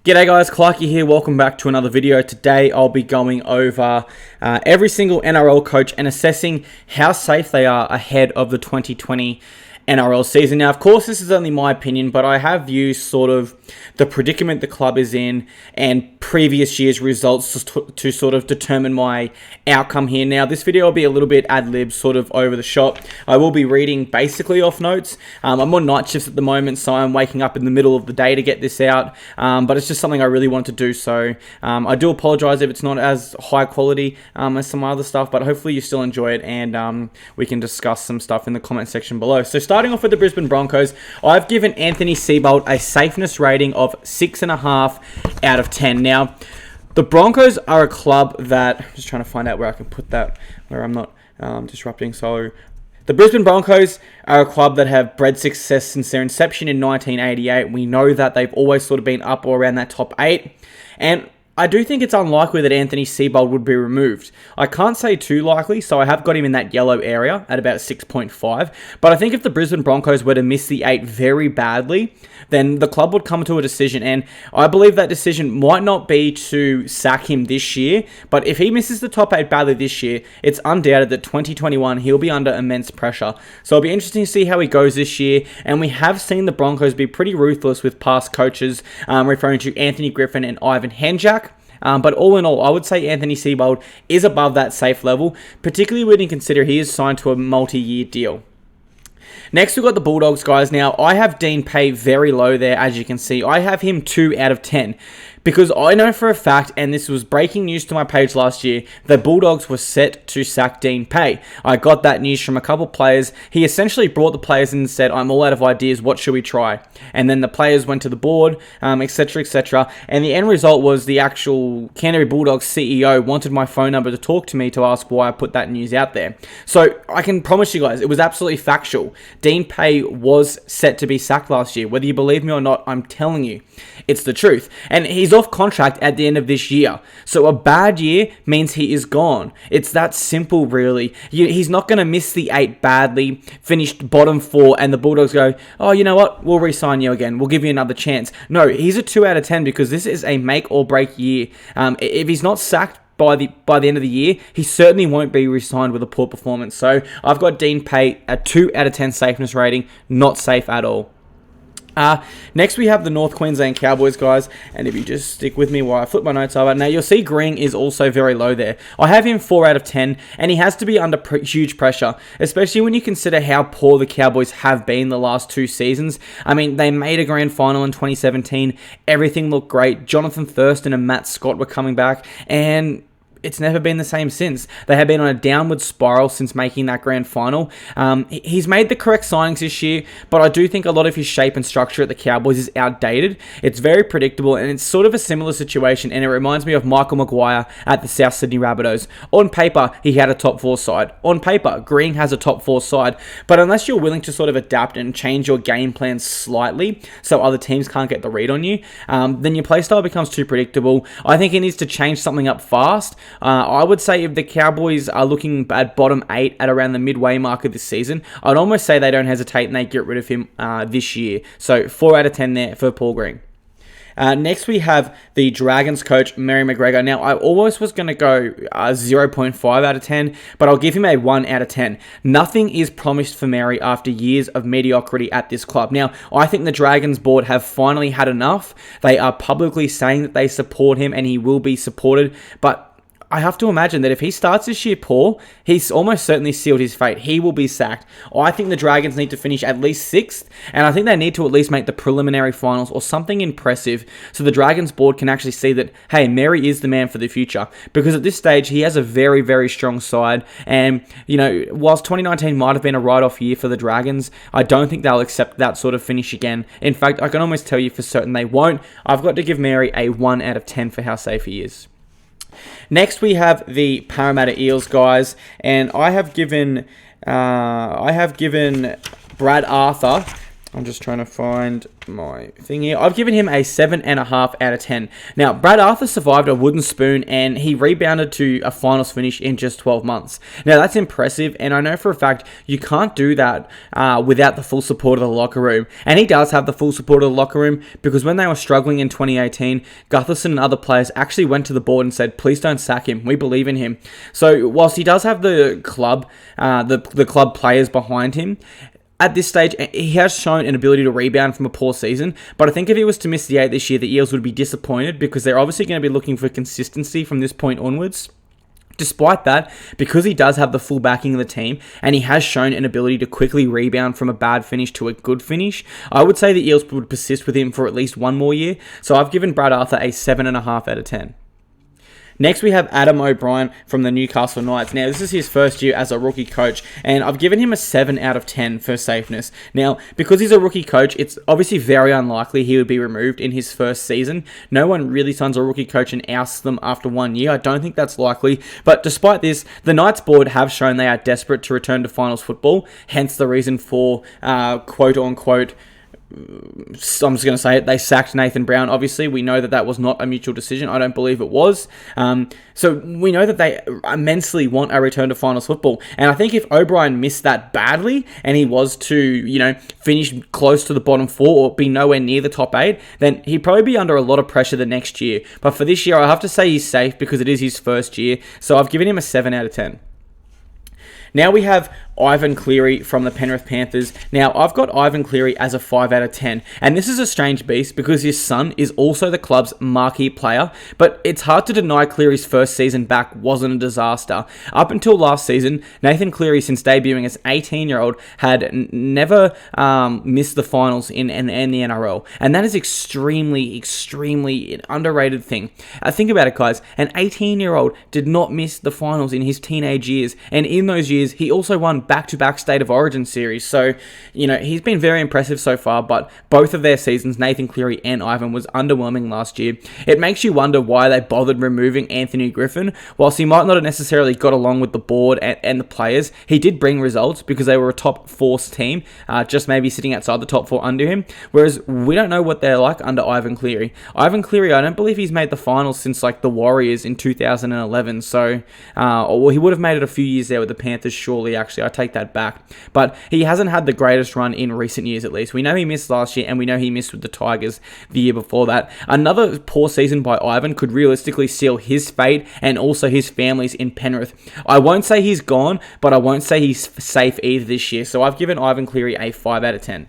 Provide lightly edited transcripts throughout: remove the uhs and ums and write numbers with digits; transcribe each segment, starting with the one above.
G'day guys, Clarky here. Welcome back to another video. Today I'll be going over every single NRL coach and assessing how safe they are ahead of the 2020 NRL season. Now, of course, this is only my opinion, but I have used sort of the predicament the club is in and previous year's results to sort of determine my outcome here. Now, this video will be a little bit ad-lib, sort of over the shop. I will be reading basically off notes. I'm on night shifts at the moment, so I'm waking up in the middle of the day to get this out, but it's just something I really want to do, so I do apologize if it's not as high quality as some other stuff, but hopefully you still enjoy it, and we can discuss some stuff in the comment section below. So starting off with the Brisbane Broncos, I've given Anthony Seibold a safeness rating of 6.5 out of 10. Now, the Broncos are a club that, I'm just trying to find out where I can put that, where I'm not disrupting. So, the Brisbane Broncos are a club that have bred success since their inception in 1988. We know that they've always sort of been up or around that top 8. And I do think it's unlikely that Anthony Seibold would be removed. I can't say too likely, so I have got him in that yellow area at about 6.5. But I think if the Brisbane Broncos were to miss the 8 very badly, then the club would come to a decision. And I believe that decision might not be to sack him this year, but if he misses the top 8 badly this year, it's undoubted that 2021 he'll be under immense pressure. So it'll be interesting to see how he goes this year. And we have seen the Broncos be pretty ruthless with past coaches, referring to Anthony Griffin and Ivan Hanjak. But all in all, I would say Anthony Seibold is above that safe level, particularly when you consider he is signed to a multi-year deal. Next, we've got the Bulldogs, guys. Now, I have Dean Pay very low there, as you can see. I have him 2 out of 10. Because I know for a fact, and this was breaking news to my page last year, the Bulldogs were set to sack Dean Pay. I got that news from a couple players. He essentially brought the players in and said, I'm all out of ideas, what should we try? And then the players went to the board, etc, etc. And the end result was the actual Canterbury Bulldogs CEO wanted my phone number to talk to me to ask why I put that news out there. So I can promise you guys, it was absolutely factual. Dean Pay was set to be sacked last year. Whether you believe me or not, I'm telling you, it's the truth. And he's off contract at the end of this year. So a bad year means he is gone. It's that simple, really. He's not going to miss the 8 badly, finished bottom 4, and the Bulldogs go, oh, you know what? We'll re-sign you again. We'll give you another chance. No, he's a 2 out of 10 because this is a make or break year. If he's not sacked by the end of the year, he certainly won't be re-signed with a poor performance. So I've got Dean Pay a 2 out of 10 safeness rating. Not safe at all. Next, we have the North Queensland Cowboys, guys, and if you just stick with me while I flip my notes over, now you'll see Green is also very low there. I have him 4 out of 10, and he has to be under huge pressure, especially when you consider how poor the Cowboys have been the last 2 seasons. I mean, they made a grand final in 2017, everything looked great, Jonathan Thurston and Matt Scott were coming back, and it's never been the same since. They have been on a downward spiral since making that grand final. He's made the correct signings this year, but I do think a lot of his shape and structure at the Cowboys is outdated. It's very predictable, and it's sort of a similar situation, and it reminds me of Michael McGwire at the South Sydney Rabbitohs. On paper, he had a top 4 side. On paper, Green has a top 4 side, but unless you're willing to sort of adapt and change your game plan slightly so other teams can't get the read on you, then your playstyle becomes too predictable. I think he needs to change something up fast. I would say if the Cowboys are looking at bottom 8 at around the midway mark of this season, I'd almost say they don't hesitate and they get rid of him this year. So 4 out of 10 there for Paul Green. Next, we have the Dragons coach, Mary McGregor. Now, I almost was going to go 0.5 out of 10, but I'll give him a 1 out of 10. Nothing is promised for Mary after years of mediocrity at this club. Now, I think the Dragons board have finally had enough. They are publicly saying that they support him and he will be supported, but I have to imagine that if he starts this year poor, he's almost certainly sealed his fate. He will be sacked. I think the Dragons need to finish at least 6th, and I think they need to at least make the preliminary finals or something impressive so the Dragons board can actually see that, hey, Mary is the man for the future. Because at this stage, he has a very, very strong side, and, you know, whilst 2019 might have been a write-off year for the Dragons, I don't think they'll accept that sort of finish again. In fact, I can almost tell you for certain they won't. I've got to give Mary a 1 out of 10 for how safe he is. Next, we have the Parramatta Eels, guys, and I have given Brad Arthur I'm just trying to find my thing here. I've given him a 7.5 out of 10. Now, Brad Arthur survived a wooden spoon and he rebounded to a finals finish in just 12 months. Now, that's impressive, and I know for a fact you can't do that without the full support of the locker room. And he does have the full support of the locker room, because when they were struggling in 2018, Gutherson and other players actually went to the board and said, please don't sack him. We believe in him. So, whilst he does have the club, the club players behind him, at this stage, he has shown an ability to rebound from a poor season, but I think if he was to miss the 8 this year, the Eels would be disappointed, because they're obviously going to be looking for consistency from this point onwards. Despite that, because he does have the full backing of the team, and he has shown an ability to quickly rebound from a bad finish to a good finish, I would say the Eels would persist with him for at least one more year, so I've given Brad Arthur a 7.5 out of 10. Next, we have Adam O'Brien from the Newcastle Knights. Now, this is his first year as a rookie coach, and I've given him a 7 out of 10 for safeness. Now, because he's a rookie coach, it's obviously very unlikely he would be removed in his first season. No one really signs a rookie coach and ousts them after 1 year. I don't think that's likely. But despite this, the Knights board have shown they are desperate to return to finals football, hence the reason for quote-unquote, I'm just going to say it, they sacked Nathan Brown. Obviously, we know that that was not a mutual decision. I don't believe it was. So we know that they immensely want a return to finals football. And I think if O'Brien missed that badly and he was to, finish close to the bottom 4 or be nowhere near the top 8, then he'd probably be under a lot of pressure the next year. But for this year, I have to say he's safe because it is his first year. So I've given him a 7 out of 10. Now we have Ivan Cleary from the Penrith Panthers. Now, I've got Ivan Cleary as a 5 out of 10. And this is a strange beast because his son is also the club's marquee player. But it's hard to deny Cleary's first season back wasn't a disaster. Up until last season, Nathan Cleary, since debuting as an 18-year-old, had never missed the finals in the NRL. And that is extremely, extremely an underrated thing. Think about it, guys. An 18-year-old did not miss the finals in his teenage years. And in those years, he also won back-to-back State of Origin series. So, he's been very impressive so far, but both of their seasons, Nathan Cleary and Ivan, was underwhelming last year. It makes you wonder why they bothered removing Anthony Griffin. Whilst he might not have necessarily got along with the board and the players, he did bring results because they were a top 4 team, just maybe sitting outside the top 4 under him, whereas we don't know what they're like under Ivan Cleary. Ivan Cleary, I don't believe he's made the finals since the Warriors in 2011, so, or he would have made it a few years there with the Panthers, surely, actually. I take that back. But he hasn't had the greatest run in recent years, at least. We know he missed last year, and we know he missed with the Tigers the year before that. Another poor season by Ivan could realistically seal his fate and also his family's in Penrith. I won't say he's gone, but I won't say he's safe either this year. So I've given Ivan Cleary a 5 out of 10.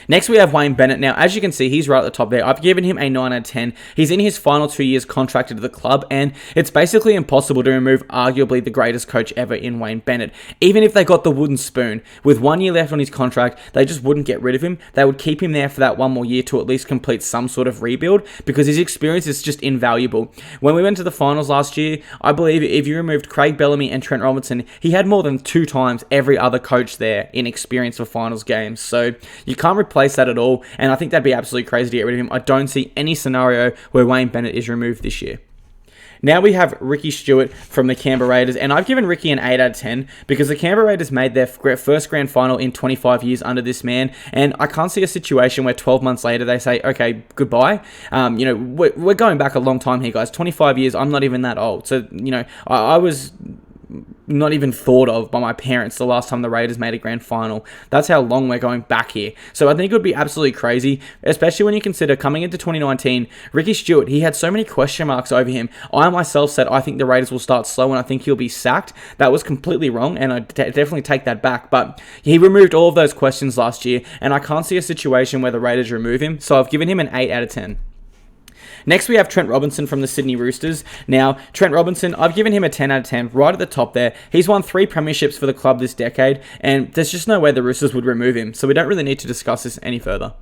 Next, we have Wayne Bennett. Now, as you can see, he's right at the top there. I've given him a 9 out of 10. He's in his final 2 years contracted to the club, and it's basically impossible to remove arguably the greatest coach ever in Wayne Bennett. Even if they got the wooden spoon, with 1 year left on his contract, they just wouldn't get rid of him. They would keep him there for that 1 more year to at least complete some sort of rebuild, because his experience is just invaluable. When we went to the finals last year, I believe if you removed Craig Bellamy and Trent Robinson, he had more than 2 times every other coach there in experience for finals games. So you can't replace that at all, and I think that'd be absolutely crazy to get rid of him. I don't see any scenario where Wayne Bennett is removed this year. Now we have Ricky Stuart from the Canberra Raiders, and I've given Ricky an 8 out of 10 because the Canberra Raiders made their first grand final in 25 years under this man, and I can't see a situation where 12 months later they say, okay, goodbye. We're going back a long time here, guys. 25 years, I'm not even that old. So, I was not even thought of by my parents the last time the Raiders made a grand final. That's how long we're going back here. So I think it would be absolutely crazy, especially when you consider coming into 2019, Ricky Stuart, he had so many question marks over him. I myself said I think the Raiders will start slow and I think he'll be sacked. That was completely wrong, and I definitely take that back. But he removed all of those questions last year, and I can't see a situation where the Raiders remove him. So I've given him an 8 out of 10. Next, we have Trent Robinson from the Sydney Roosters. Now, Trent Robinson, I've given him a 10 out of 10, right at the top there. He's won 3 premierships for the club this decade, and there's just no way the Roosters would remove him, so we don't really need to discuss this any further.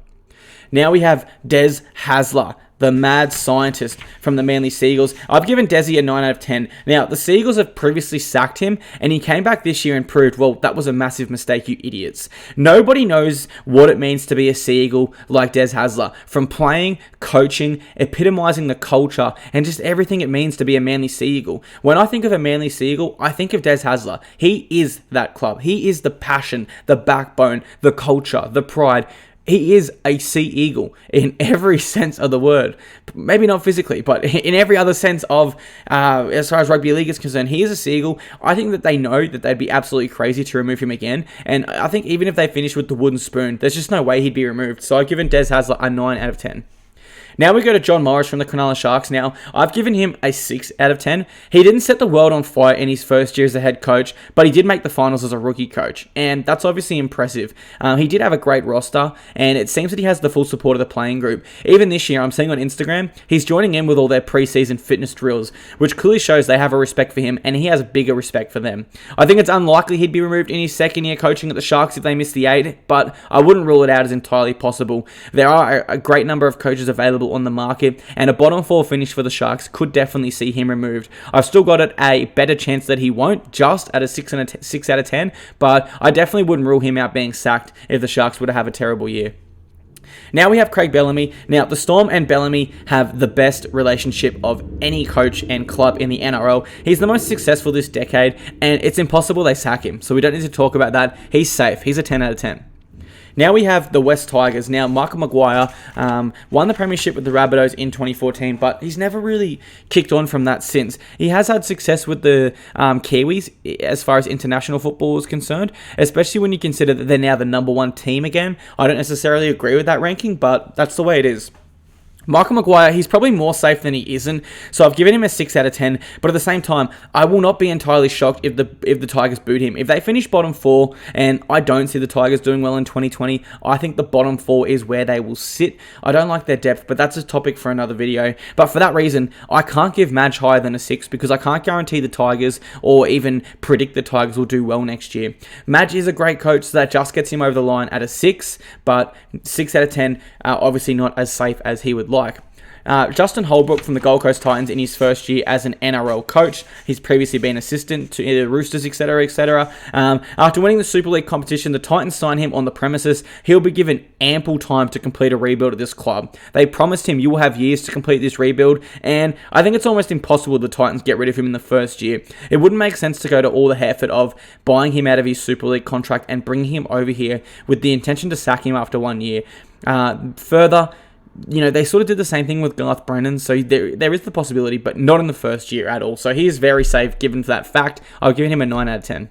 Now we have Des Hasler, the mad scientist from the Manly Seagulls. I've given Desi a 9 out of 10. Now, the Seagulls have previously sacked him, and he came back this year and proved, well, that was a massive mistake, you idiots. Nobody knows what it means to be a Seagull like Des Hasler. From playing, coaching, epitomising the culture, and just everything it means to be a Manly Seagull. When I think of a Manly Seagull, I think of Des Hasler. He is that club. He is the passion, the backbone, the culture, the pride. He is a Sea Eagle in every sense of the word. Maybe not physically, but in every other sense of, as far as rugby league is concerned, he is a Sea Eagle. I think that they know that they'd be absolutely crazy to remove him again. And I think even if they finish with the wooden spoon, there's just no way he'd be removed. So I've given Des Hasler a 9 out of 10. Now we go to John Morris from the Cronulla Sharks. Now, I've given him a 6 out of 10. He didn't set the world on fire in his first year as a head coach, but he did make the finals as a rookie coach, and that's obviously impressive. He did have a great roster, and it seems that he has the full support of the playing group. Even this year, I'm seeing on Instagram, he's joining in with all their preseason fitness drills, which clearly shows they have a respect for him, and he has a bigger respect for them. I think it's unlikely he'd be removed in his second year coaching at the Sharks if they miss the 8, but I wouldn't rule it out as entirely possible. There are a great number of coaches available on the market, and a bottom 4 finish for the Sharks could definitely see him removed. I've still got it a better chance that he won't, just at a 6 out of 10, but I definitely wouldn't rule him out being sacked if the Sharks were to have a terrible year. Now we have Craig Bellamy. Now, the Storm and Bellamy have the best relationship of any coach and club in the NRL. He's the most successful this decade, and it's impossible they sack him, so we don't need to talk about that. He's safe. He's a 10 out of 10. Now we have the West Tigers. Now, Michael McGwire won the premiership with the Rabbitohs in 2014, but he's never really kicked on from that since. He has had success with the Kiwis as far as international football is concerned, especially when you consider that they're now the number 1 team again. I don't necessarily agree with that ranking, but that's the way it is. Michael McGwire, he's probably more safe than he isn't, so I've given him a 6 out of 10, but at the same time, I will not be entirely shocked if the Tigers boot him. If they finish bottom 4, and I don't see the Tigers doing well in 2020, I think the bottom 4 is where they will sit. I don't like their depth, but that's a topic for another video. But for that reason, I can't give Madge higher than a 6, because I can't guarantee the Tigers, or even predict the Tigers will do well next year. Madge is a great coach, so that just gets him over the line at a 6, but 6 out of 10, obviously not as safe as he would like. Justin Holbrook from the Gold Coast Titans in his first year as an NRL coach. He's previously been assistant to the Roosters, etc., etc. After winning the Super League competition, the Titans signed him on the premises. He'll be given ample time to complete a rebuild at this club. They promised him, you will have years to complete this rebuild, and I think it's almost impossible the Titans get rid of him in the first year. It wouldn't make sense to go to all the effort of buying him out of his Super League contract and bringing him over here with the intention to sack him after 1 year. Further, they sort of did the same thing with Garth Brennan, so there is the possibility, but not in the first year at all. So he is very safe given that fact. I've given him a 9 out of 10.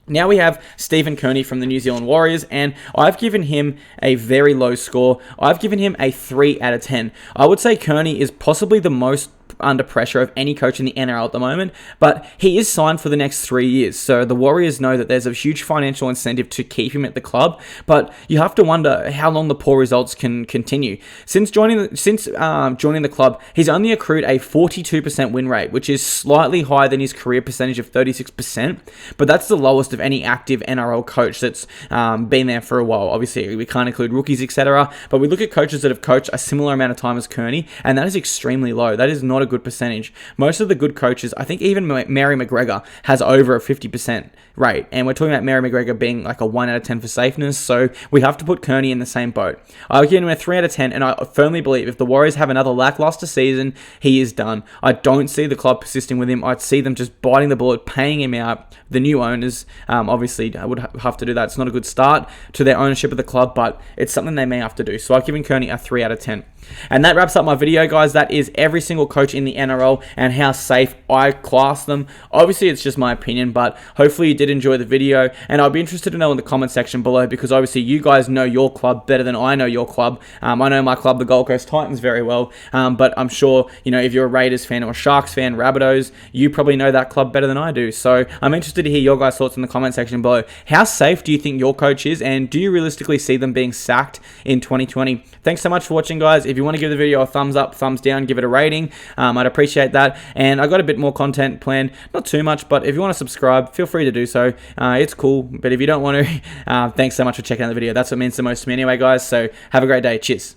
Now we have Stephen Kearney from the New Zealand Warriors, and I've given him a very low score. I've given him a 3 out of 10. I would say Kearney is possibly the most under pressure of any coach in the NRL at the moment, but he is signed for the next 3 years, so the Warriors know that there's a huge financial incentive to keep him at the club, but you have to wonder how long the poor results can continue. Since joining the club, he's only accrued a 42% win rate, which is slightly higher than his career percentage of 36%, but that's the lowest of any active NRL coach that's been there for a while. Obviously, we can't include rookies, etc., but we look at coaches that have coached a similar amount of time as Kearney, and that is extremely low. That is not a good percentage. Most of the good coaches, I think even Mary McGregor has over a 50% rate, and we're talking about Mary McGregor being like a 1 out of 10 for safeness, so we have to put Kearney in the same boat. I'll give him a 3 out of 10, and I firmly believe if the Warriors have another lackluster season, he is done. I don't see the club persisting with him. I'd see them just biting the bullet, paying him out. The new owners, obviously, would have to do that. It's not a good start to their ownership of the club, but it's something they may have to do. So I've given Kearney a 3 out of 10. And that wraps up my video, guys. That is every single coach in the NRL and how safe I class them. Obviously, it's just my opinion, but hopefully you did enjoy the video. And I'll be interested to know in the comment section below, because obviously you guys know your club better than I know your club. I know my club, the Gold Coast Titans, very well. But I'm sure, if you're a Raiders fan or a Sharks fan, Rabbitohs, you probably know that club better than I do. So I'm interested to hear your guys' thoughts in the comment section below. How safe do you think your coach is? And do you realistically see them being sacked in 2020? Thanks so much for watching, guys. If you want to give the video a thumbs up, thumbs down, give it a rating, I'd appreciate that. And I got a bit more content planned, not too much, but if you want to subscribe, feel free to do so. It's cool, but if you don't want to, thanks so much for checking out the video. That's what means the most to me anyway, guys. So have a great day. Cheers.